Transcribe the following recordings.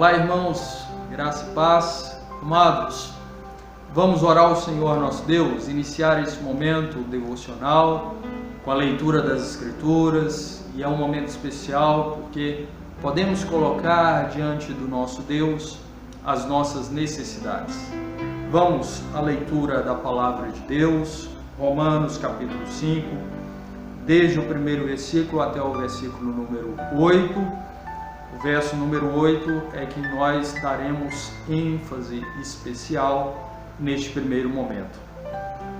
Olá, irmãos, graça e paz. Amados, vamos orar ao Senhor nosso Deus, iniciar esse momento devocional com a leitura das Escrituras, e é um momento especial porque podemos colocar diante do nosso Deus as nossas necessidades. Vamos à leitura da Palavra de Deus, Romanos capítulo 5, desde o primeiro versículo até o versículo número 8. O verso número 8 é que nós daremos ênfase especial neste primeiro momento.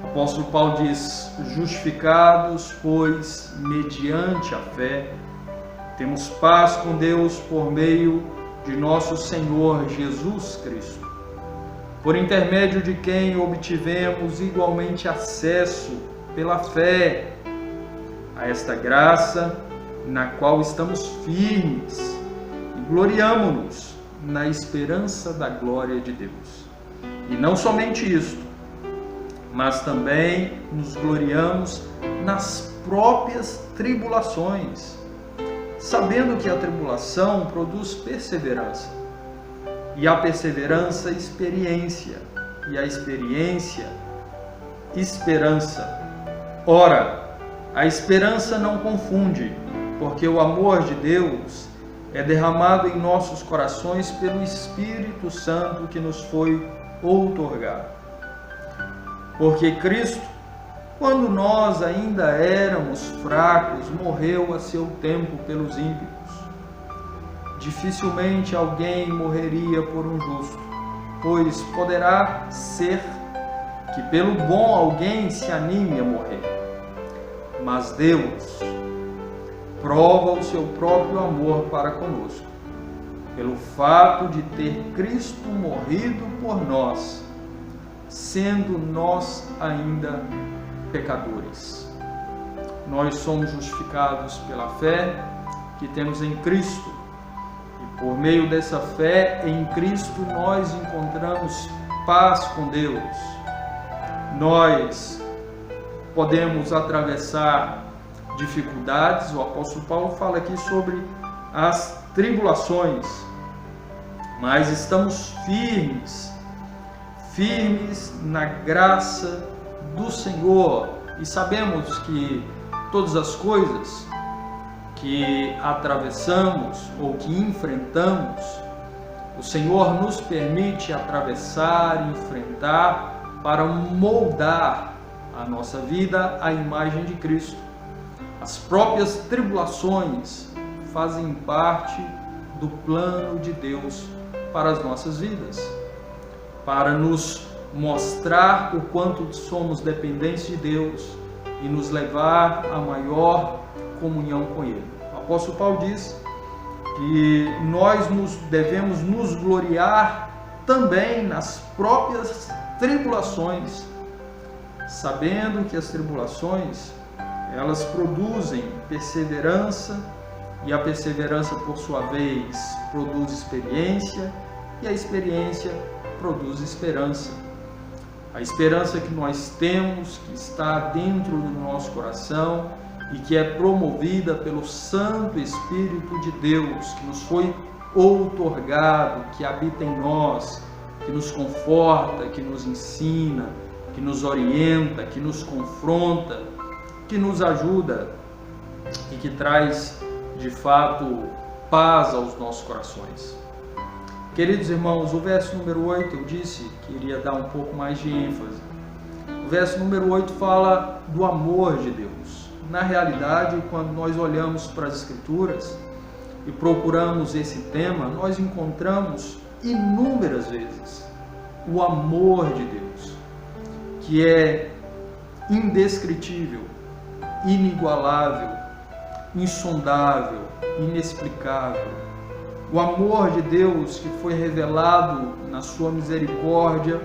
O apóstolo Paulo diz: justificados, pois, mediante a fé, temos paz com Deus por meio de nosso Senhor Jesus Cristo, por intermédio de quem obtivemos igualmente acesso pela fé a esta graça na qual estamos firmes e gloriamo-nos na esperança da glória de Deus. E não somente isto, mas também nos gloriamos nas próprias tribulações, sabendo que a tribulação produz perseverança, e a perseverança, experiência, e a experiência, esperança. Ora, a esperança não confunde, porque o amor de Deus é derramado em nossos corações pelo Espírito Santo que nos foi outorgado. Porque Cristo, quando nós ainda éramos fracos, morreu a seu tempo pelos ímpios. Dificilmente alguém morreria por um justo, pois poderá ser que pelo bom alguém se anime a morrer. Mas Deus prova o seu próprio amor para conosco, pelo fato de ter Cristo morrido por nós, sendo nós ainda pecadores. Nós somos justificados pela fé que temos em Cristo, e por meio dessa fé em Cristo nós encontramos paz com Deus. Nós podemos atravessar dificuldades. O apóstolo Paulo fala aqui sobre as tribulações, mas estamos firmes na graça do Senhor, e sabemos que todas as coisas que atravessamos ou que enfrentamos, o Senhor nos permite atravessar, enfrentar, para moldar a nossa vida à imagem de Cristo. As próprias tribulações fazem parte do plano de Deus para as nossas vidas, para nos mostrar o quanto somos dependentes de Deus e nos levar a maior comunhão com Ele. O apóstolo Paulo diz que nós devemos nos gloriar também nas próprias tribulações, sabendo que as tribulações elas produzem perseverança, e a perseverança, por sua vez, produz experiência, e a experiência produz esperança. A esperança que nós temos, que está dentro do nosso coração e que é promovida pelo Santo Espírito de Deus, que nos foi outorgado, que habita em nós, que nos conforta, que nos ensina, que nos orienta, que nos confronta, que nos ajuda e que traz, de fato, paz aos nossos corações. Queridos irmãos, o verso número 8, eu disse que iria dar um pouco mais de ênfase. O verso número 8 fala do amor de Deus. Na realidade, quando nós olhamos para as Escrituras e procuramos esse tema, nós encontramos inúmeras vezes o amor de Deus, que é indescritível, inigualável, insondável, inexplicável. O amor de Deus que foi revelado na sua misericórdia,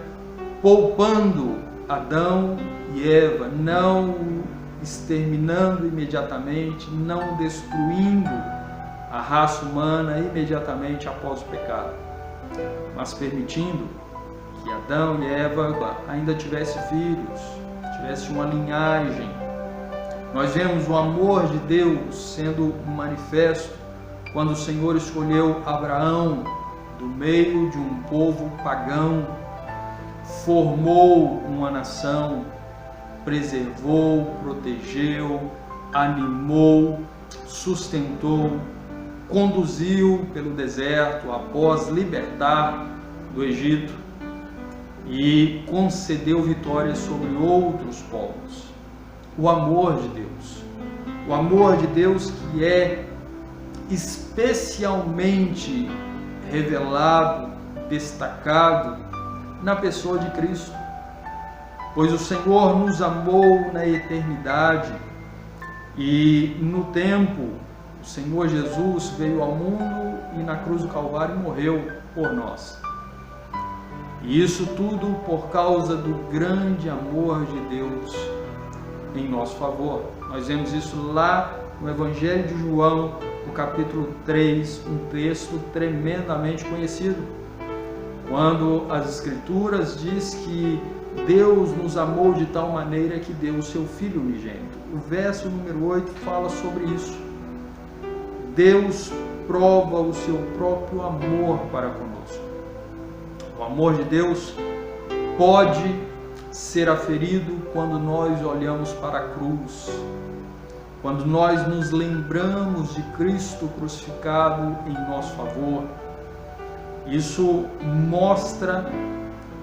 poupando Adão e Eva, não exterminando imediatamente, não destruindo a raça humana imediatamente após o pecado, mas permitindo que Adão e Eva ainda tivessem filhos, tivessem uma linhagem. Nós vemos o amor de Deus sendo manifesto quando o Senhor escolheu Abraão do meio de um povo pagão, formou uma nação, preservou, protegeu, animou, sustentou, conduziu pelo deserto após libertar do Egito e concedeu vitórias sobre outros povos. O amor de Deus que é especialmente revelado, destacado na pessoa de Cristo, pois o Senhor nos amou na eternidade e no tempo o Senhor Jesus veio ao mundo e na cruz do Calvário morreu por nós. E isso tudo por causa do grande amor de Deus em nosso favor. Nós vemos isso lá no Evangelho de João, no capítulo 3, um texto tremendamente conhecido, quando as Escrituras diz que Deus nos amou de tal maneira que deu o seu Filho unigênito. O verso número 8 fala sobre isso. Deus prova o seu próprio amor para conosco. O amor de Deus pode ser aferido quando nós olhamos para a cruz, quando nós nos lembramos de Cristo crucificado em nosso favor. Isso mostra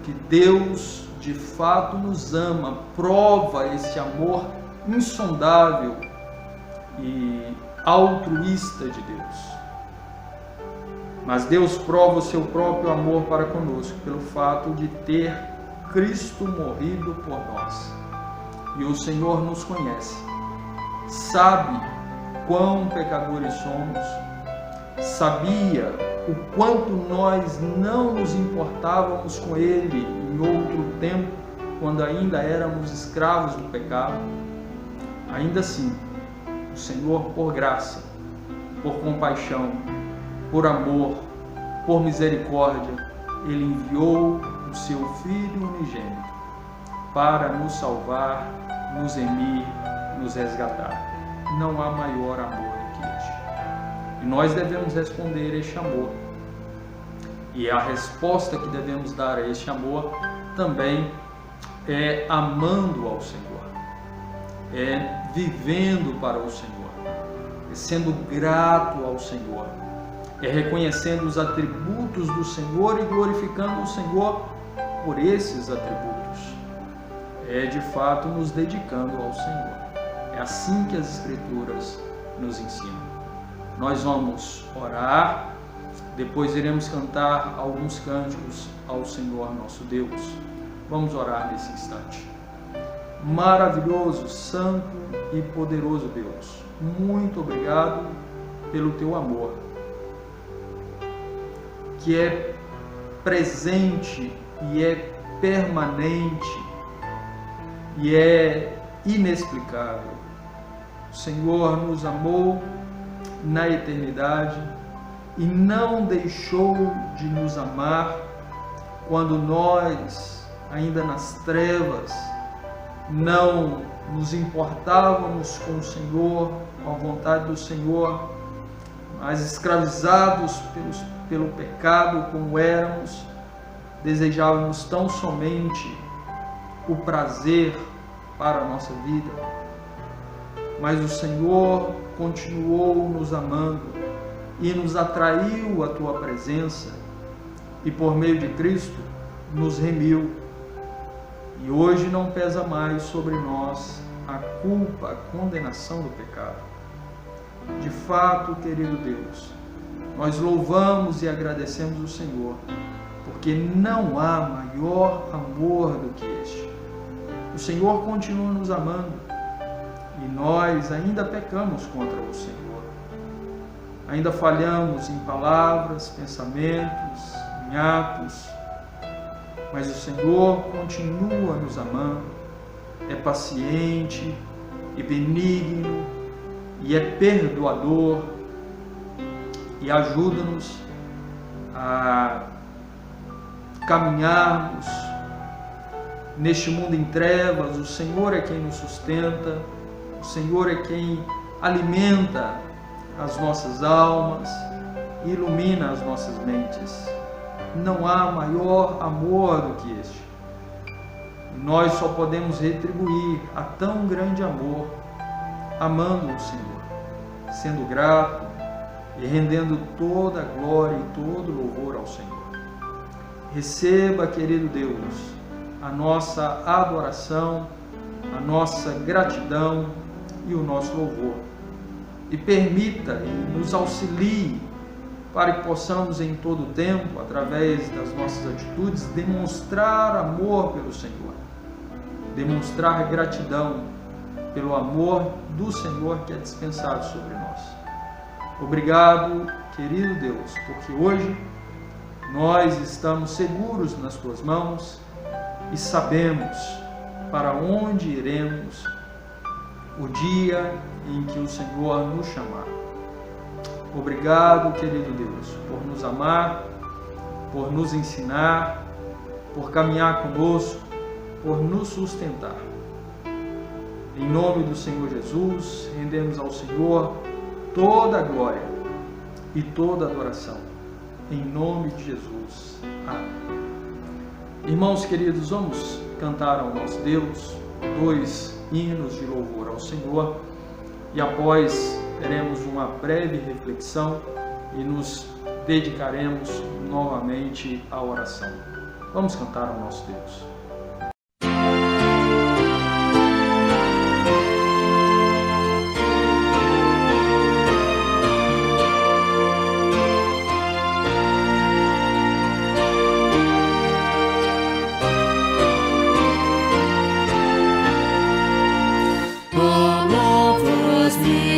que Deus de fato nos ama, prova esse amor insondável e altruísta de Deus. Mas Deus prova o seu próprio amor para conosco pelo fato de ter Cristo morrido por nós. E o Senhor nos conhece, sabe quão pecadores somos, sabia o quanto nós não nos importávamos com Ele em outro tempo, quando ainda éramos escravos do pecado. Ainda assim, o Senhor, por graça, por compaixão, por amor, por misericórdia, Ele enviou o seu Filho unigênito para nos salvar, nos remir, nos resgatar. Não há maior amor do que este. E nós devemos responder a este amor. E a resposta que devemos dar a este amor também é amando ao Senhor, é vivendo para o Senhor, é sendo grato ao Senhor, é reconhecendo os atributos do Senhor e glorificando o Senhor por esses atributos. É de fato nos dedicando ao Senhor. É assim que as Escrituras nos ensinam. Nós vamos orar, depois iremos cantar alguns cânticos ao Senhor nosso Deus. Vamos orar nesse instante. Maravilhoso, santo e poderoso Deus, muito obrigado pelo teu amor, que é presente e é permanente e é inexplicável. O Senhor nos amou na eternidade e não deixou de nos amar quando nós, ainda nas trevas, não nos importávamos com o Senhor, com a vontade do Senhor, mas escravizados pelo pecado como éramos, desejávamos tão somente o prazer para a nossa vida. Mas o Senhor continuou nos amando e nos atraiu à tua presença e por meio de Cristo nos remiu. E hoje não pesa mais sobre nós a culpa, a condenação do pecado. De fato, querido Deus, nós louvamos e agradecemos o Senhor, porque não há maior amor do que este. O Senhor continua nos amando e nós ainda pecamos contra o Senhor. Ainda falhamos em palavras, pensamentos, em atos, mas o Senhor continua nos amando, é paciente e benigno e é perdoador e ajuda-nos a caminharmos neste mundo em trevas. O Senhor é quem nos sustenta, o Senhor é quem alimenta as nossas almas e ilumina as nossas mentes. não há maior amor do que este. Nós só podemos retribuir a tão grande amor amando o Senhor, sendo grato e rendendo toda a glória e todo o louvor ao Senhor. Receba, querido Deus, a nossa adoração, a nossa gratidão e o nosso louvor. E permita e nos auxilie para que possamos em todo o tempo, através das nossas atitudes, demonstrar amor pelo Senhor, demonstrar gratidão pelo amor do Senhor que é dispensado sobre nós. Obrigado, querido Deus, porque hoje nós estamos seguros nas Tuas mãos e sabemos para onde iremos o dia em que o Senhor nos chamar. Obrigado, querido Deus, por nos amar, por nos ensinar, por caminhar conosco, por nos sustentar. Em nome do Senhor Jesus, rendemos ao Senhor toda a glória e toda a adoração. Em nome de Jesus. Amém. Irmãos queridos, vamos cantar ao nosso Deus 2 hinos de louvor ao Senhor e após teremos uma breve reflexão e nos dedicaremos novamente à oração. Vamos cantar ao nosso Deus.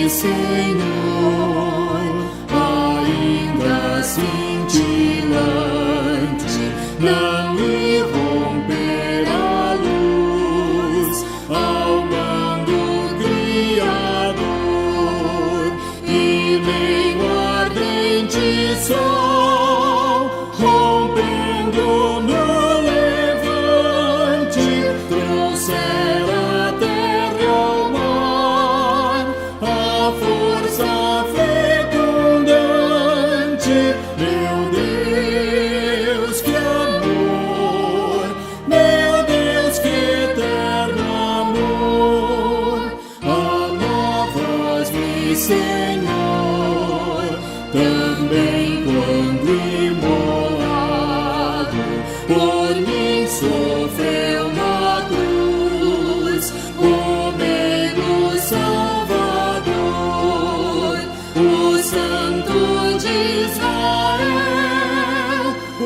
Senhor, ainda cintilante, não irromper a luz, ao mando Criador, e nem o ardente sol, rompendo no levante, trouxera a terra e ao mar a força fecundante. Meu Deus, que amor! Meu Deus, que eterno amor! Alava-me, Senhor, também quando imolado por mim sofreu na cruz, o meio Salvador, o Santo de Israel, o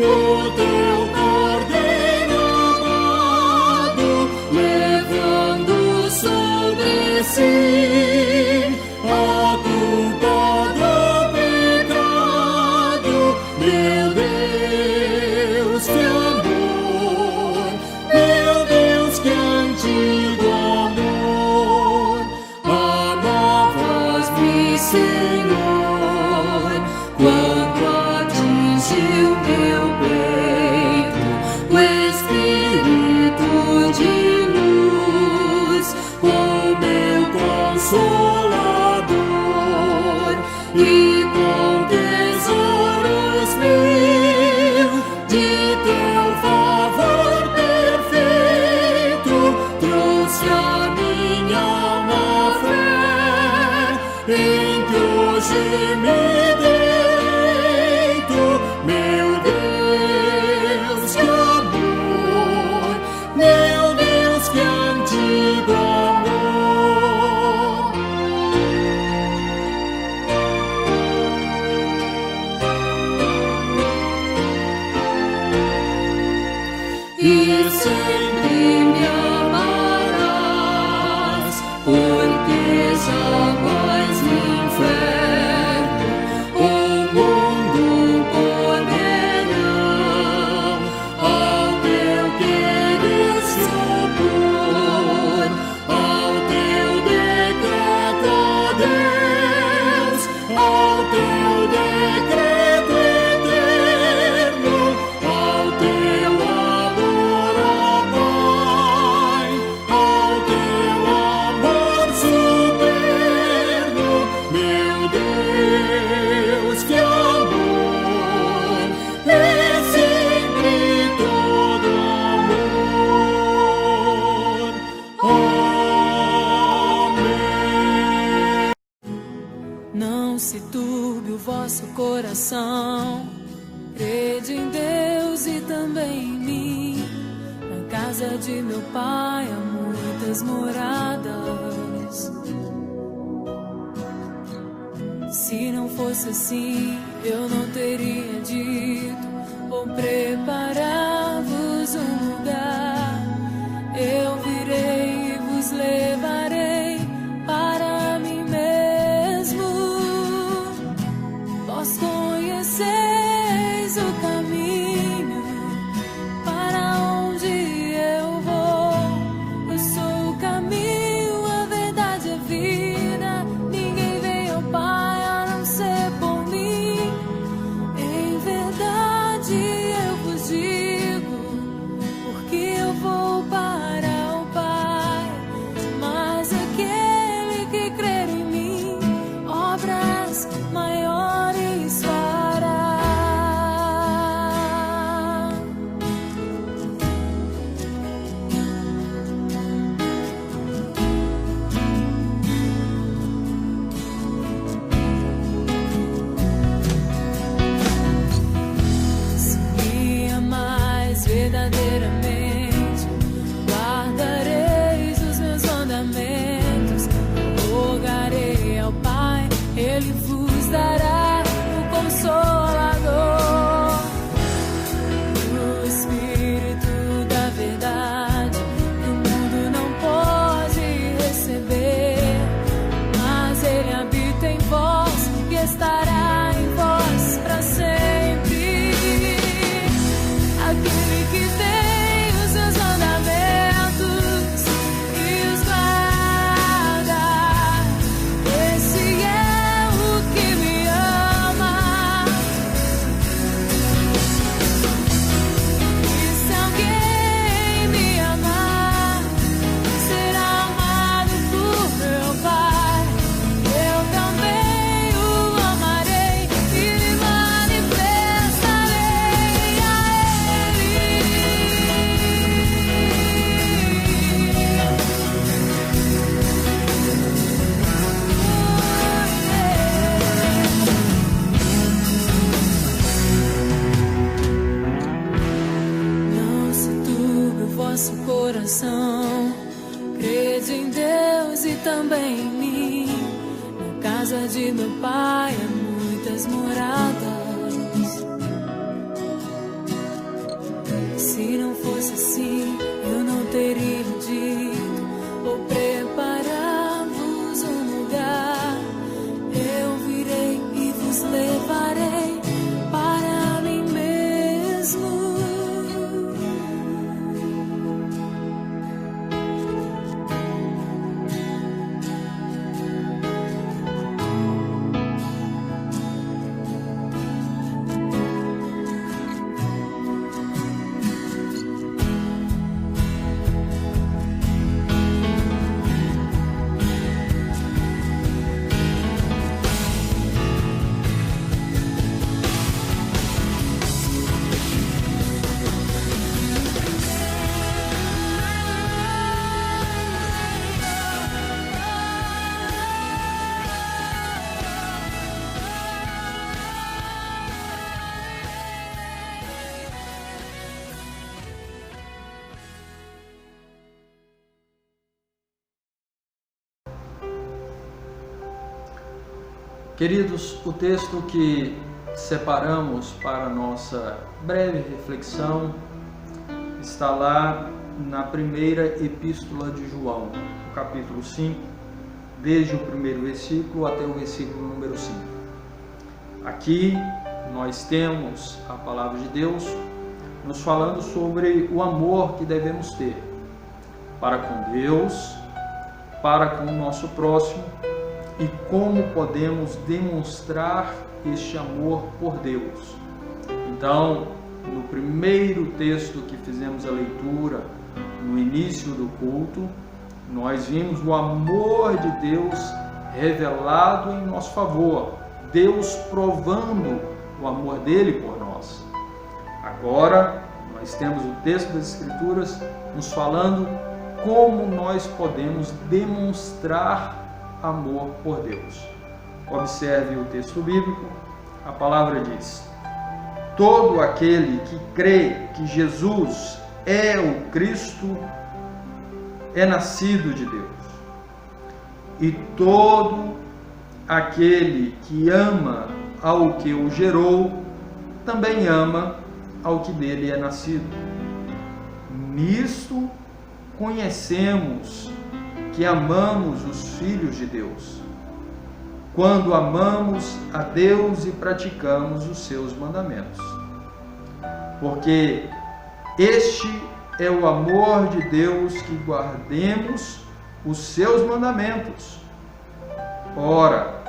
teu Cordeiro amado, levando sobre si a culpa do pecado. Meu Deus, que amor! Meu Deus, que antigo amor! Amavas-me, Senhor, quando atingiu meu peito o Espírito de luz, o meu Consolador, e com tesouros mil de teu favor perfeito, trouxe a minha alma fé, em que hoje me deleito. Meu Deus, que amor! Meu Deus, que antigo amor! E sempre me amarás, porque jamais no inferno o mundo poderão ao teu querer se opor, ao teu decreto, ó Deus, ao teu decreto eterno, ao teu amor, ó coração. Crede em Deus e também em mim. Na casa de meu pai há muitas moradas. Se não fosse assim, eu não teria dito: vou preparar-vos um lugar. Eu virei e vos levarei para mim mesmo. Vós conheceis o caminho para onde eu vou. Eu sou o caminho, a verdade e a vida. Ninguém vem ao Pai a não ser por mim. Em verdade eu vos digo, porque eu vou para o Pai. Mas aquele que crer em mim, obras maiores fará. Se me amais verdadeiramente, guardareis os meus mandamentos. Rogarei ao Pai, Ele vos dará o Consolador, o Espírito da verdade, que o mundo não pode receber, mas Ele habita em vós e estará em vós para sempre. Aquele que tem os seus mandamentos e os guarda, esse é o que me ama. E se alguém me amar, será amado por meu Pai. Eu também o amarei e me manifestarei a Não se turbe o vosso coração. Crede em Deus e também em mim. Na casa de meu pai há muitas moradas. Se não fosse assim, eu não teria dito: vou preparar-vos um lugar. Eu virei e vos levarei para mim mesmo. Queridos, o texto que separamos para a nossa breve reflexão está lá na primeira epístola de João, no capítulo 5, desde o primeiro versículo até o versículo número 5. Aqui nós temos a palavra de Deus nos falando sobre o amor que devemos ter para com Deus, para com o nosso próximo, e como podemos demonstrar este amor por Deus. Então, no primeiro texto que fizemos a leitura, no início do culto, nós vimos o amor de Deus revelado em nosso favor, Deus provando o amor dele por nós. Agora, nós temos o texto das Escrituras nos falando como nós podemos demonstrar amor por Deus. Observe o texto bíblico, a palavra diz: todo aquele que crê que Jesus é o Cristo é nascido de Deus. E todo aquele que ama ao que o gerou, também ama ao que dele é nascido. Nisto conhecemos que amamos os filhos de Deus, quando amamos a Deus e praticamos os seus mandamentos. Porque este é o amor de Deus, que guardemos os seus mandamentos. Ora,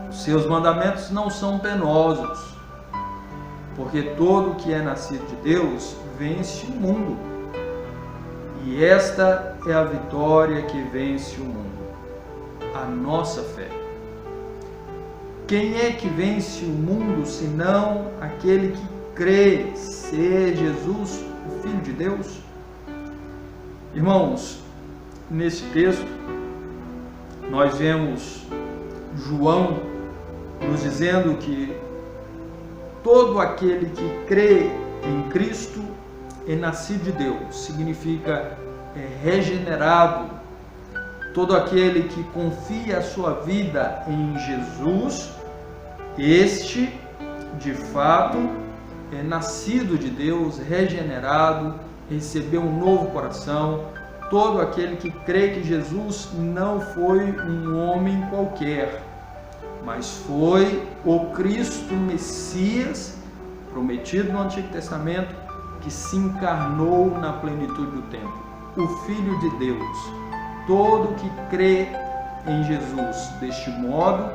os seus mandamentos não são penosos, porque todo que é nascido de Deus vence o mundo. E esta é a vitória que vence o mundo, a nossa fé. Quem é que vence o mundo, senão aquele que crê ser Jesus, o Filho de Deus? Irmãos, nesse texto, nós vemos João nos dizendo que todo aquele que crê em Cristo é nascido de Deus, significa regenerado. Todo aquele que confia a sua vida em Jesus, este, de fato, é nascido de Deus, regenerado, recebeu um novo coração. Todo aquele que crê que Jesus não foi um homem qualquer, mas foi o Cristo Messias, prometido no Antigo Testamento, que se encarnou na plenitude do tempo, o Filho de Deus. Todo que crê em Jesus deste modo,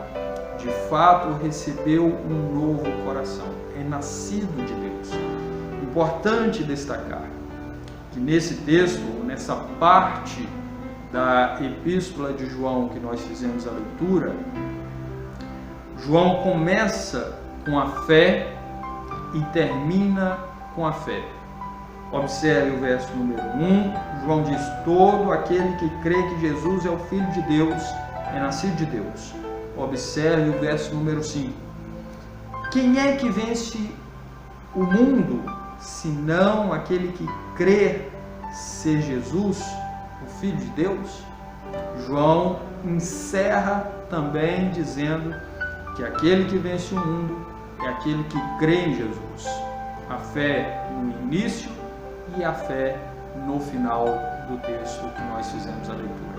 de fato recebeu um novo coração, é nascido de Deus. Importante destacar que nesse texto, nessa parte da Epístola de João que nós fizemos a leitura, João começa com a fé e termina com a fé. Observe o verso número 1, João diz: todo aquele que crê que Jesus é o Filho de Deus, é nascido de Deus. Observe o verso número 5. Quem é que vence o mundo, senão aquele que crê ser Jesus, o Filho de Deus? João encerra também dizendo que aquele que vence o mundo é aquele que crê em Jesus. A fé no início e a fé no final do texto que nós fizemos a leitura.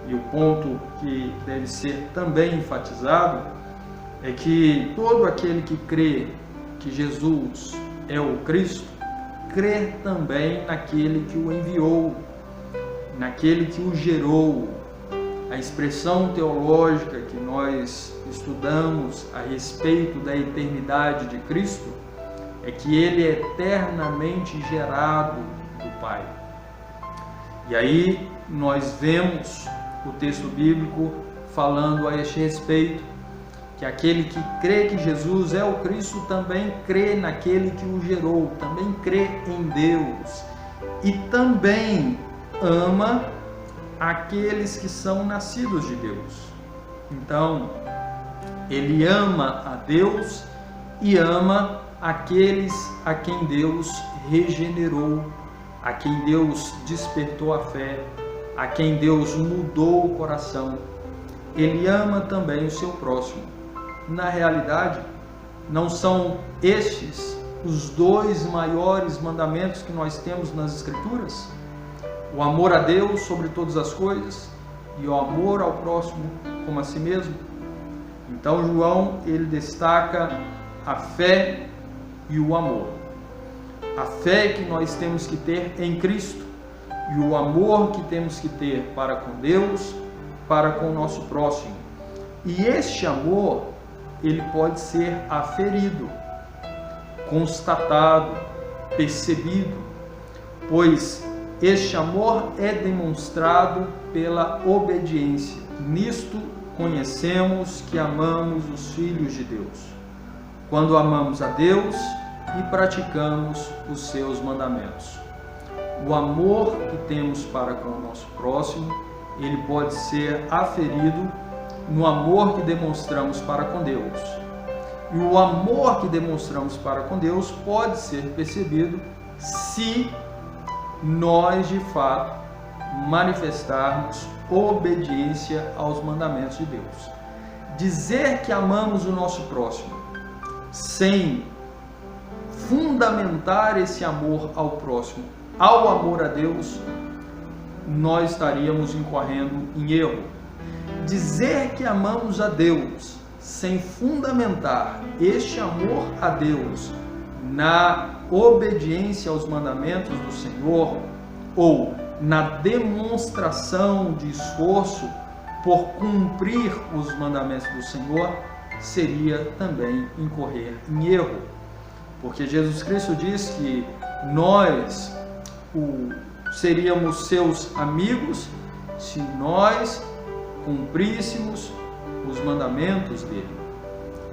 E o ponto que deve ser também enfatizado é que todo aquele que crê que Jesus é o Cristo, crê também naquele que o enviou, naquele que o gerou. A expressão teológica que nós estudamos a respeito da eternidade de Cristo é que ele é eternamente gerado do Pai. E aí nós vemos o texto bíblico falando a este respeito, que aquele que crê que Jesus é o Cristo também crê naquele que o gerou, também crê em Deus e também ama aqueles que são nascidos de Deus. Então, ele ama a Deus e ama aqueles a quem Deus regenerou, a quem Deus despertou a fé, a quem Deus mudou o coração. Ele ama também o seu próximo. Na realidade, não são estes os dois maiores mandamentos que nós temos nas Escrituras? O amor a Deus sobre todas as coisas e o amor ao próximo como a si mesmo. Então João, ele destaca a fé e o amor. A fé que nós temos que ter em Cristo e o amor que temos que ter para com Deus, para com o nosso próximo. E este amor, ele pode ser aferido, constatado, percebido, pois este amor é demonstrado pela obediência. Nisto conhecemos que amamos os filhos de Deus, quando amamos a Deus e praticamos os seus mandamentos. O amor que temos para com o nosso próximo, ele pode ser aferido no amor que demonstramos para com Deus. E o amor que demonstramos para com Deus pode ser percebido se nós, de fato, manifestarmos obediência aos mandamentos de Deus. Dizer que amamos o nosso próximo sem fundamentar esse amor ao próximo, ao amor a Deus, nós estaríamos incorrendo em erro. Dizer que amamos a Deus sem fundamentar este amor a Deus na obediência aos mandamentos do Senhor ou na demonstração de esforço por cumprir os mandamentos do Senhor seria também incorrer em erro. Porque Jesus Cristo diz que nós seríamos seus amigos se nós cumpríssemos os mandamentos dele.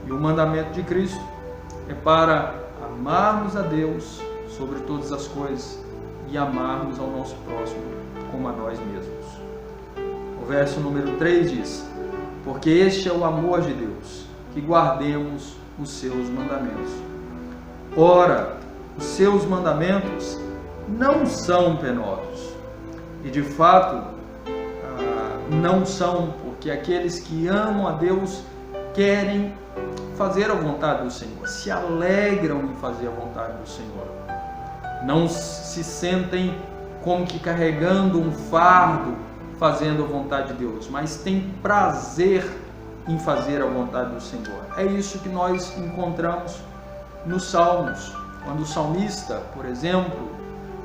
E o mandamento de Cristo é para amarmos a Deus sobre todas as coisas e amarmos ao nosso próximo como a nós mesmos. O verso número 3 diz: porque este é o amor de Deus, que guardemos os seus mandamentos. Ora, os seus mandamentos não são penosos. E de fato, não são, porque aqueles que amam a Deus querem fazer a vontade do Senhor, se alegram em fazer a vontade do Senhor. Não se sentem como que carregando um fardo fazendo a vontade de Deus, mas têm prazer em fazer a vontade do Senhor. É isso que nós encontramos nos Salmos. Quando o salmista, por exemplo,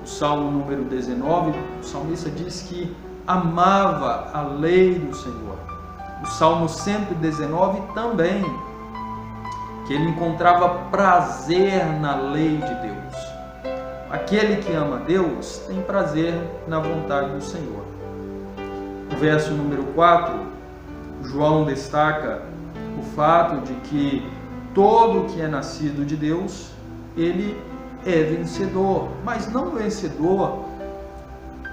o Salmo número 19, o salmista diz que amava a lei do Senhor. O Salmo 119 também, que ele encontrava prazer na lei de Deus. Aquele que ama Deus tem prazer na vontade do Senhor. O verso número 4, João destaca o fato de que todo que é nascido de Deus, ele é vencedor, mas não vencedor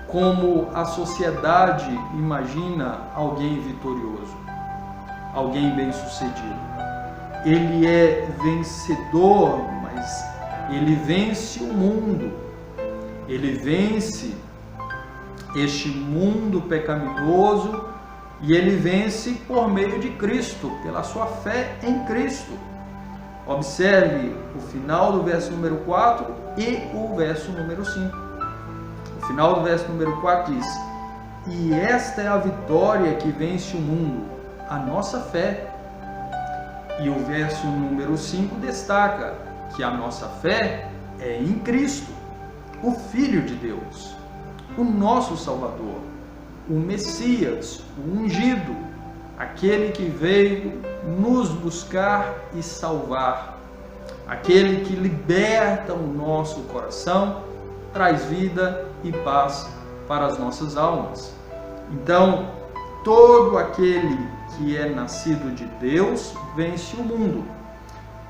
como a sociedade imagina alguém vitorioso, alguém bem-sucedido. Ele é vencedor, mas ele vence o mundo, ele vence este mundo pecaminoso e ele vence por meio de Cristo, pela sua fé em Cristo. Observe o final do verso número 4 e o verso número 5. O final do verso número 4 diz: e esta é a vitória que vence o mundo, a nossa fé. E o verso número 5 destaca que a nossa fé é em Cristo, o Filho de Deus, o nosso Salvador, o Messias, o ungido, aquele que veio nos buscar e salvar, aquele que liberta o nosso coração, traz vida e paz para as nossas almas. Então, todo aquele que é nascido de Deus vence o mundo.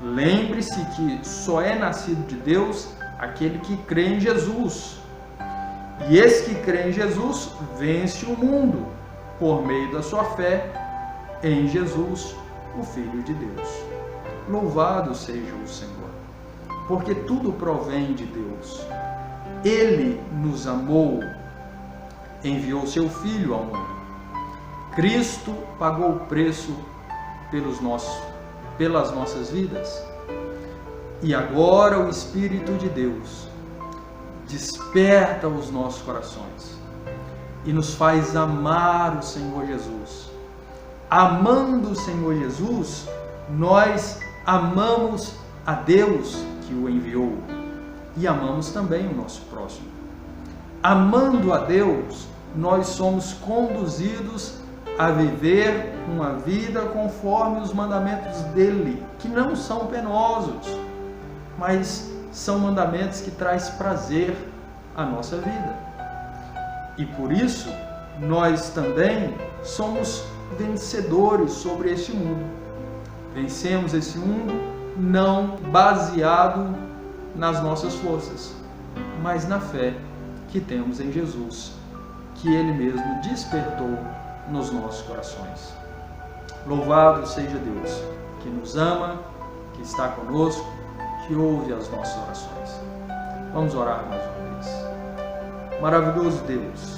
Lembre-se que só é nascido de Deus aquele que crê em Jesus. E esse que crê em Jesus vence o mundo por meio da sua fé em Jesus, o Filho de Deus. Louvado seja o Senhor, porque tudo provém de Deus. Ele nos amou, enviou seu Filho ao mundo. Cristo pagou o preço pelas nossas vidas. E agora o Espírito de Deus desperta os nossos corações e nos faz amar o Senhor Jesus. Amando o Senhor Jesus, nós amamos a Deus que o enviou e amamos também o nosso próximo. Amando a Deus, nós somos conduzidos a viver uma vida conforme os mandamentos dele, que não são penosos, mas são mandamentos que trazem prazer à nossa vida. E por isso, nós também somos vencedores sobre este mundo. Vencemos esse mundo não baseado nas nossas forças, mas na fé que temos em Jesus, que Ele mesmo despertou nos nossos corações. Louvado seja Deus, que nos ama que está conosco, que ouve as nossas orações. Vamos orar mais uma vez. Maravilhoso Deus,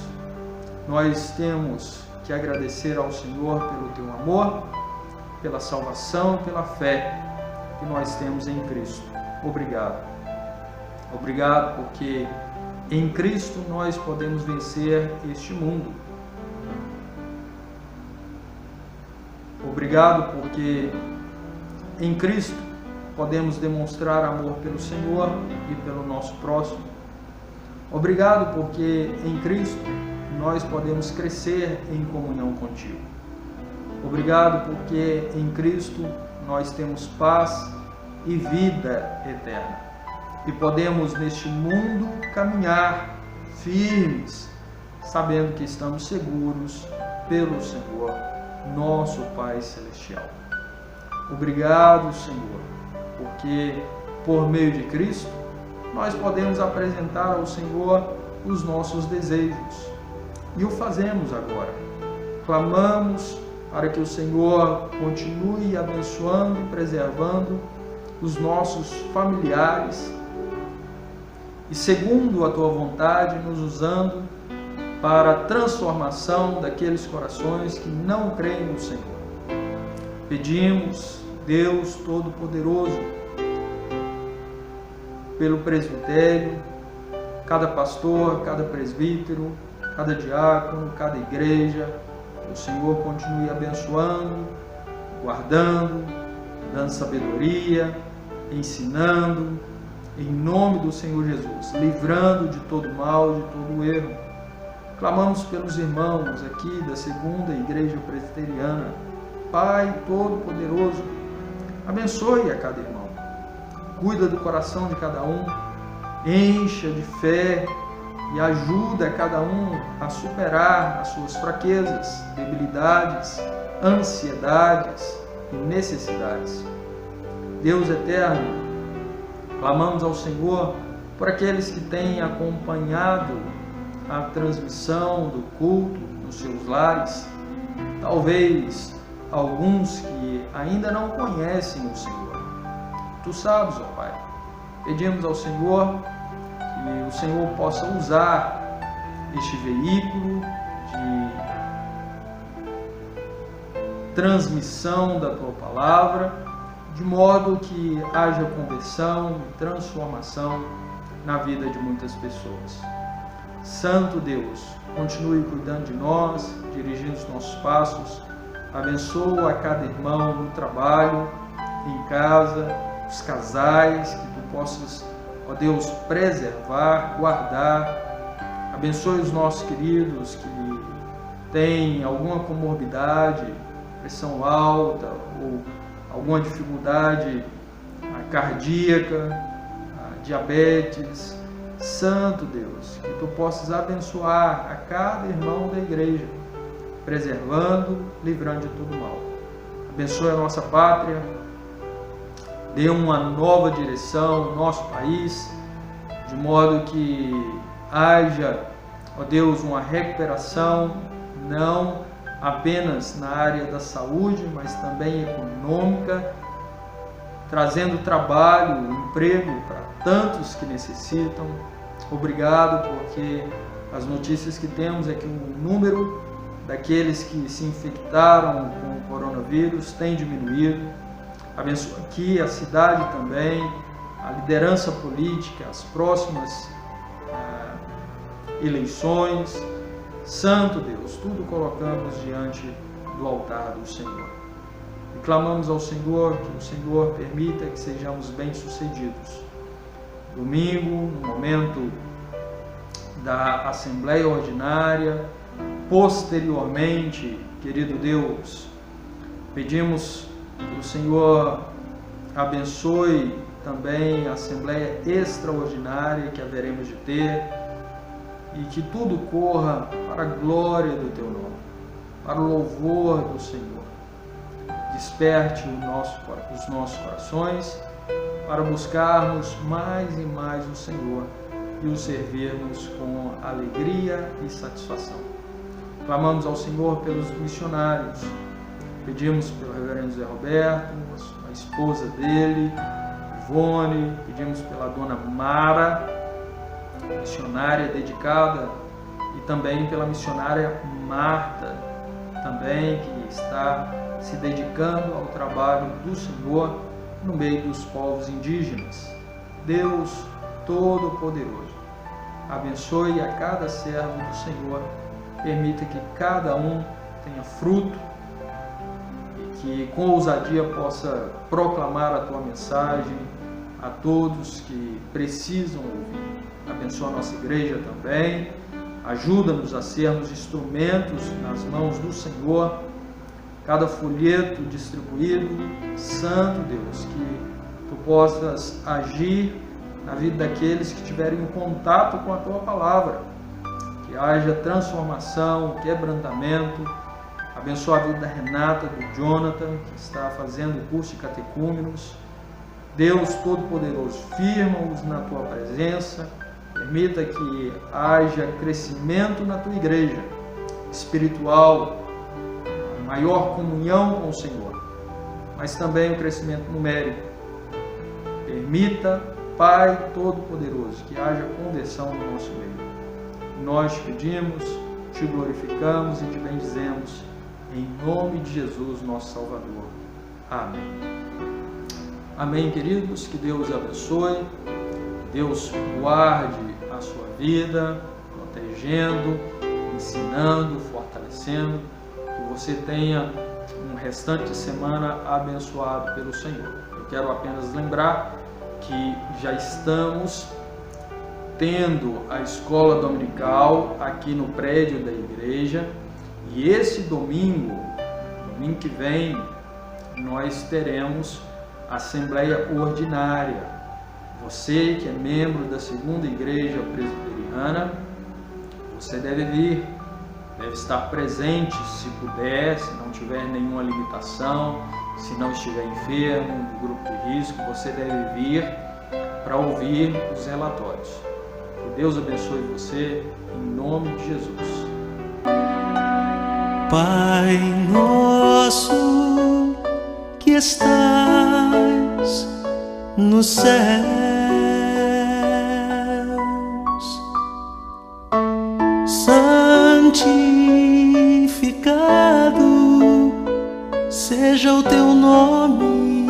nós temos que agradecer ao Senhor pelo Teu amor, pela salvação, pela fé que nós temos em Cristo. Obrigado. Obrigado porque em Cristo nós podemos vencer este mundo. Obrigado porque em Cristo podemos demonstrar amor pelo Senhor e pelo nosso próximo. Obrigado porque em Cristo nós podemos crescer em comunhão contigo. Obrigado porque em Cristo nós temos paz e vida eterna. E podemos neste mundo caminhar firmes, sabendo que estamos seguros pelo Senhor, nosso Pai Celestial. Obrigado, Senhor, porque por meio de Cristo nós podemos apresentar ao Senhor os nossos desejos. E o fazemos agora. Clamamos para que o Senhor continue abençoando e preservando os nossos familiares e, segundo a Tua vontade, nos usando para a transformação daqueles corações que não creem no Senhor. Pedimos, Deus Todo-Poderoso, pelo presbitério, cada pastor, cada presbítero, cada diácono, cada igreja, que o Senhor continue abençoando, guardando, dando sabedoria, ensinando, em nome do Senhor Jesus, livrando de todo mal, de todo erro. Clamamos pelos irmãos aqui da segunda igreja presbiteriana. Pai Todo-Poderoso, abençoe a cada irmão, cuida do coração de cada um, encha de fé e ajuda cada um a superar as suas fraquezas, debilidades, ansiedades e necessidades. Deus eterno, clamamos ao Senhor por aqueles que têm acompanhado a transmissão do culto nos seus lares, talvez alguns que ainda não conhecem o Senhor. Tu sabes, ó Pai, pedimos ao Senhor que o Senhor possa usar este veículo de transmissão da Tua Palavra, de modo que haja conversão e transformação na vida de muitas pessoas. Santo Deus, continue cuidando de nós, dirigindo os nossos passos, abençoa a cada irmão no trabalho, em casa, os casais, que Tu possas, ó Deus, preservar, guardar. Abençoe os nossos queridos que têm alguma comorbidade, pressão alta ou alguma dificuldade cardíaca, diabetes. Santo Deus, que Tu possas abençoar a cada irmão da igreja, preservando, livrando de todo mal. Abençoe a nossa pátria, dê uma nova direção ao nosso país, de modo que haja, ó Deus, uma recuperação, não apenas na área da saúde, mas também econômica, trazendo trabalho, emprego para tantos que necessitam. Obrigado, porque as notícias que temos é que o número daqueles que se infectaram com o coronavírus tem diminuído. Abençoa aqui a cidade também, a liderança política, as próximas eleições. Santo Deus, tudo colocamos diante do altar do Senhor. E clamamos ao Senhor que o Senhor permita que sejamos bem-sucedidos. Domingo, no momento da Assembleia Ordinária, posteriormente, querido Deus, pedimos que o Senhor abençoe também a Assembleia Extraordinária que haveremos de ter, e que tudo corra para a glória do Teu nome, para o louvor do Senhor. Desperte os nossos corações para buscarmos mais e mais o Senhor e o servirmos com alegria e satisfação. Clamamos ao Senhor pelos missionários, Pedimos pelo reverendo Zé Roberto, a esposa dele, Ivone, pedimos pela dona Mara, missionária dedicada, e também pela missionária Marta, também que está se dedicando ao trabalho do Senhor no meio dos povos indígenas. Deus Todo-Poderoso, abençoe a cada servo do Senhor, permita que cada um tenha fruto e que com ousadia possa proclamar a tua mensagem a todos que precisam ouvir. Abençoa a nossa igreja também, ajuda-nos a sermos instrumentos nas mãos do Senhor. Cada folheto distribuído, Santo Deus, que tu possas agir na vida daqueles que tiverem um contato com a tua palavra, que haja transformação, quebrantamento. Abençoa a vida da Renata, do Jonathan, que está fazendo o curso de catecúmenos. Deus Todo-Poderoso, firma-os na tua presença, permita que haja crescimento na tua igreja espiritual, maior comunhão com o Senhor, mas também o crescimento numérico. Permita, Pai Todo-Poderoso, que haja conversão no nosso meio. Nós te pedimos, te glorificamos e te bendizemos, em nome de Jesus, nosso Salvador. Amém. Amém, queridos, que Deus abençoe, que Deus guarde a sua vida, protegendo, ensinando, fortalecendo, que você tenha um restante de semana abençoado pelo Senhor. Eu quero apenas lembrar que já estamos tendo a escola dominical aqui no prédio da igreja, e esse domingo que vem, nós teremos Assembleia Ordinária. Você que é membro da segunda igreja presbiteriana, você deve vir, deve estar presente se puder, se não tiver nenhuma limitação, se não estiver enfermo, no grupo de risco, você deve vir para ouvir os relatórios. Que Deus abençoe você, em nome de Jesus. Pai nosso que estás nos céus, santificado seja o teu nome.